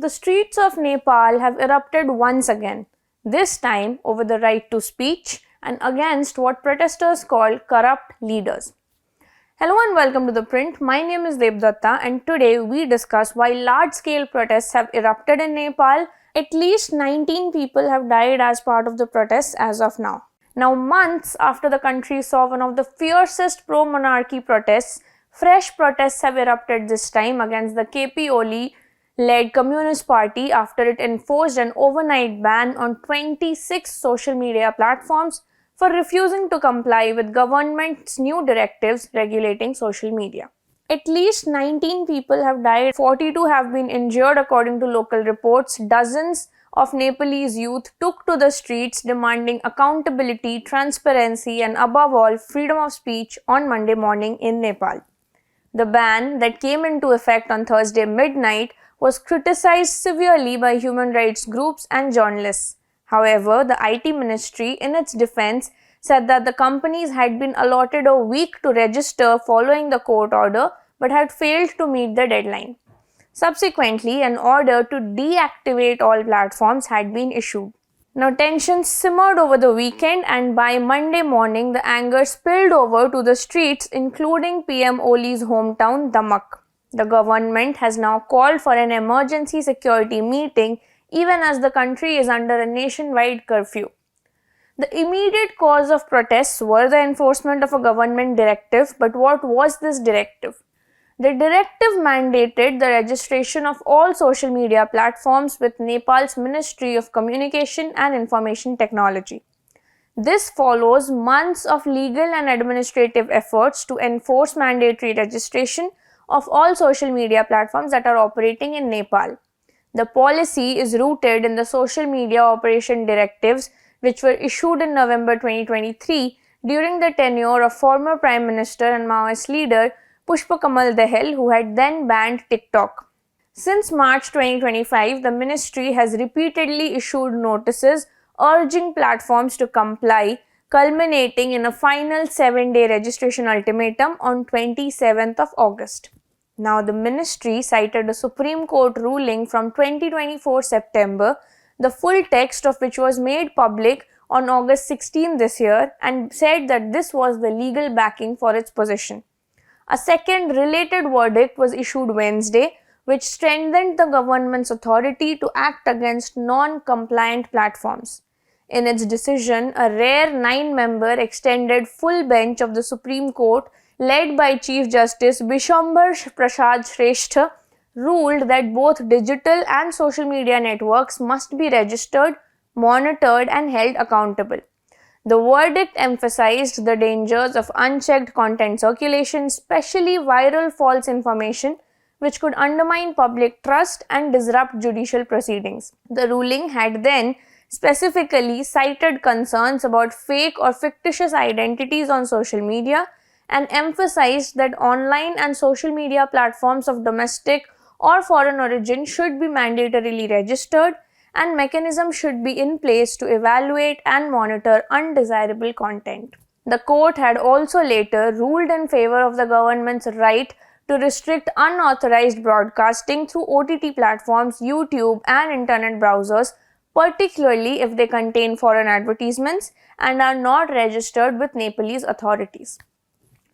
The streets of Nepal have erupted once again, this time over the right to speech and against what protesters call corrupt leaders. Hello and welcome to The Print. My name is Devdatta and today we discuss why large-scale protests have erupted in Nepal. At least 19 people have died as part of the protests as of now. Now, months after the country saw one of the fiercest pro-monarchy protests, fresh protests have erupted this time against the KP Oli-led Communist Party after it enforced an overnight ban on 26 social media platforms for refusing to comply with government's new directives regulating social media. At least 19 people have died, 42 have been injured according to local reports. Dozens of Nepalese youth took to the streets demanding accountability, transparency and above all freedom of speech on Monday morning in Nepal. The ban that came into effect on Thursday midnight was criticized severely by human rights groups and journalists. However, the IT ministry, in its defense, said that the companies had been allotted a week to register following the court order but had failed to meet the deadline. Subsequently, an order to deactivate all platforms had been issued. Now, tensions simmered over the weekend and by Monday morning, the anger spilled over to the streets, including PM Oli's hometown, Damak. The government has now called for an emergency security meeting even as the country is under a nationwide curfew. The immediate cause of protests were the enforcement of a government directive, but what was this directive? The directive mandated the registration of all social media platforms with Nepal's Ministry of Communication and Information Technology. This follows months of legal and administrative efforts to enforce mandatory registration of all social media platforms that are operating in Nepal. The policy is rooted in the Social Media Operation Directives, which were issued in November 2023 during the tenure of former Prime Minister and Maoist leader Pushpa Kamal Dahal, who had then banned TikTok. Since March 2025, the ministry has repeatedly issued notices urging platforms to comply, culminating in a final 7-day registration ultimatum on 27th of August. Now, the ministry cited a Supreme Court ruling from 2024 September, the full text of which was made public on August 16 this year, and said that this was the legal backing for its position. A second related verdict was issued Wednesday, which strengthened the government's authority to act against non-compliant platforms. In its decision, a rare 9-member extended full bench of the Supreme Court, led by Chief Justice Bishambar Prasad Shrestha, ruled that both digital and social media networks must be registered, monitored, and held accountable. The verdict emphasized the dangers of unchecked content circulation, especially viral false information, which could undermine public trust and disrupt judicial proceedings. The ruling had then specifically cited concerns about fake or fictitious identities on social media and emphasized that online and social media platforms of domestic or foreign origin should be mandatorily registered and mechanisms should be in place to evaluate and monitor undesirable content. The court had also later ruled in favor of the government's right to restrict unauthorized broadcasting through OTT platforms, YouTube, and internet browsers, particularly if they contain foreign advertisements and are not registered with Nepalese authorities.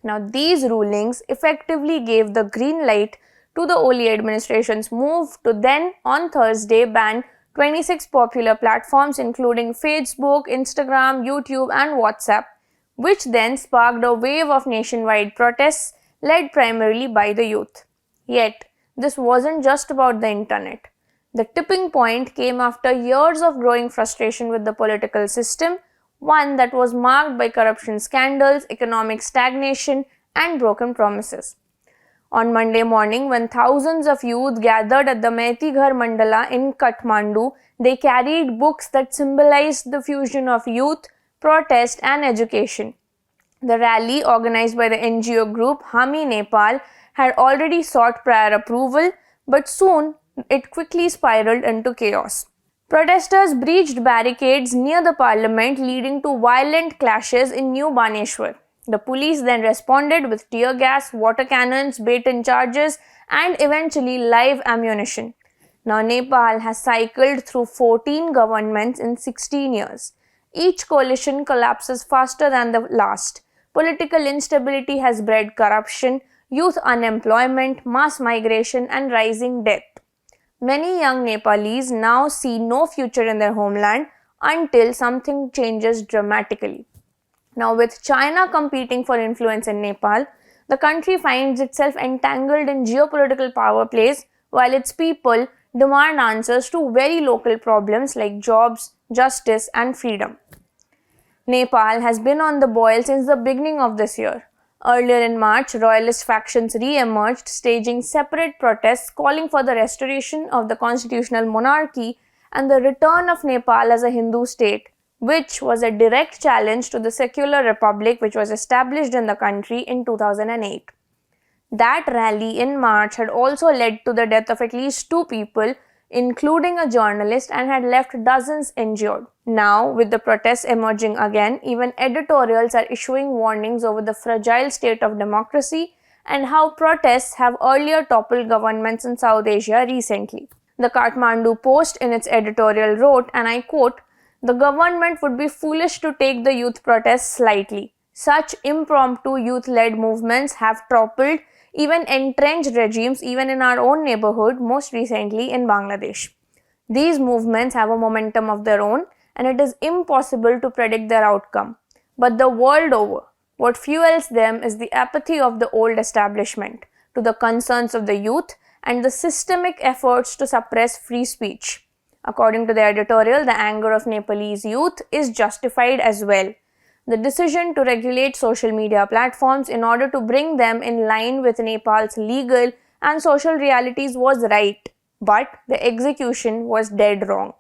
Now, these rulings effectively gave the green light to the Oli administration's move to then, on Thursday, ban 26 popular platforms including Facebook, Instagram, YouTube, and WhatsApp, which then sparked a wave of nationwide protests led primarily by the youth. Yet, this wasn't just about the internet. The tipping point came after years of growing frustration with the political system, one that was marked by corruption scandals, economic stagnation, and broken promises. On Monday morning, when thousands of youth gathered at the Maitighar Mandala in Kathmandu, they carried books that symbolized the fusion of youth, protest, and education. The rally, organized by the NGO group Hami Nepal, had already sought prior approval, but soon it quickly spiraled into chaos. Protesters breached barricades near the parliament, leading to violent clashes in New Baneshwar. The police then responded with tear gas, water cannons, baton charges, and eventually live ammunition. Now, Nepal has cycled through 14 governments in 16 years. Each coalition collapses faster than the last. Political instability has bred corruption, youth unemployment, mass migration, and rising debt. Many young Nepalese now see no future in their homeland until something changes dramatically. Now, with China competing for influence in Nepal, the country finds itself entangled in geopolitical power plays while its people demand answers to very local problems like jobs, justice, and freedom. Nepal has been on the boil since the beginning of this year. Earlier in March, royalist factions re-emerged, staging separate protests calling for the restoration of the constitutional monarchy and the return of Nepal as a Hindu state, which was a direct challenge to the secular republic which was established in the country in 2008. That rally in March had also led to the death of at least 2 people, including a journalist, and had left dozens injured. Now, with the protests emerging again, even editorials are issuing warnings over the fragile state of democracy and how protests have earlier toppled governments in South Asia recently. The Kathmandu Post in its editorial wrote, and I quote, "The government would be foolish to take the youth protests slightly. Such impromptu youth-led movements have toppled even entrenched regimes even in our own neighborhood, most recently in Bangladesh. These movements have a momentum of their own and it is impossible to predict their outcome. But the world over, what fuels them is the apathy of the old establishment to the concerns of the youth and the systemic efforts to suppress free speech." According to the editorial, the anger of Nepalese youth is justified as well. The decision to regulate social media platforms in order to bring them in line with Nepal's legal and social realities was right, but the execution was dead wrong.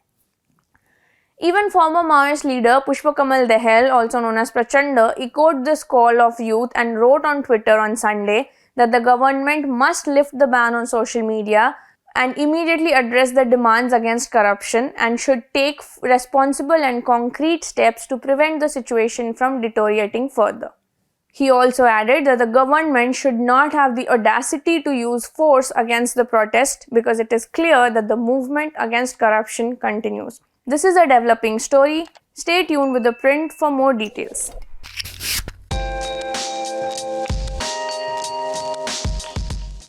Even former Maoist leader Pushpakamal Dahal, also known as Prachanda, echoed this call of youth and wrote on Twitter on Sunday that the government must lift the ban on social media and immediately address the demands against corruption and should take responsible and concrete steps to prevent the situation from deteriorating further. He also added that the government should not have the audacity to use force against the protest because it is clear that the movement against corruption continues. This is a developing story. Stay tuned with The Print for more details.